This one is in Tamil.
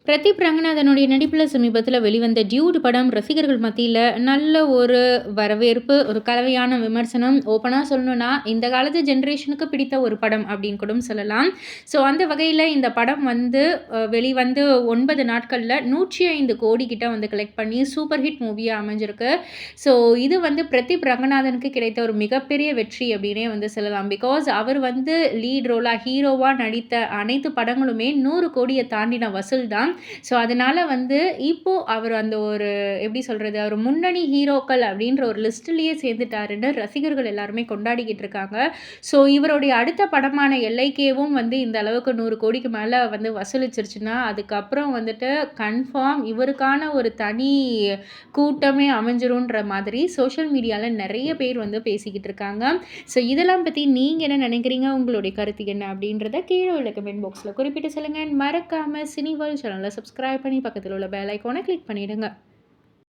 பிரதீப் ரங்கநாதனுடைய நடிப்பில் சமீபத்தில் வெளிவந்த டியூட் படம் ரசிகர்கள் மத்தியில் நல்ல ஒரு வரவேற்பு, ஒரு கலவையான விமர்சனம். ஓப்பனாக சொல்லணும்னா, இந்த காலத்து ஜென்ரேஷனுக்கு பிடித்த ஒரு படம் அப்படின்னு கூட சொல்லலாம். ஸோ அந்த வகையில் இந்த படம் வந்து வெளிவந்து 9 நாட்களில் 105 கோடி கிட்ட வந்து கலெக்ட் பண்ணி சூப்பர் ஹிட் மூவியாக அமைஞ்சிருக்கு. ஸோ இது வந்து பிரதீப் ரங்கநாதனுக்கு கிடைத்த ஒரு மிகப்பெரிய வெற்றி அப்படின்னே வந்து சொல்லலாம். பிகாஸ் அவர் வந்து லீட் ரோலாக ஹீரோவாக நடித்த அனைத்து படங்களுமே 100 கோடியை தாண்டின வசூல் தான். ஸோ அதனால வந்து இப்போ அவர் அந்த ஒரு எப்படி சொல்றது? அவர் முன்னணி ஹீரோக்கள் அப்படின்ற ஒரு லிஸ்ட்லயே சேர்ந்துட்டாருன்னு ரசிகர்கள் எல்லாருமே கொண்டாடிக்கிட்டு இருக்காங்க. ஸோ இவருடைய அடுத்த படமான எல்ஐகேவும் வந்து இந்த அளவுக்கு 100 கோடிக்கு மேல வந்து வசூலிச்சிருச்சுன்னா, அதுக்கப்புறம் வந்துட்டு கன்ஃபார்ம் இவருக்கான ஒரு தனி கூட்டமே அமைஞ்சிரும்ன்ற மாதிரி சோஷியல் மீடியால நெறைய பேர் வந்து பேசிக்கிட்டு இருக்காங்க. ஸோ இதெல்லாம் பத்தி நீங்க என்ன நினைக்கிறீங்க? உங்களுடைய கருத்து என்ன? அப்படின்றத கீழ உள்ள கமெண்ட் பாக்ஸ்ல குறிப்பிட்டு சொல்லுங்க. மறக்காம சினி வேர்ல்ட் சேனல சப்ஸ்கிரைப் பண்ணி பக்கத்துல உள்ள பெல் ஐகான கிளிக் பண்ணிடுங்க.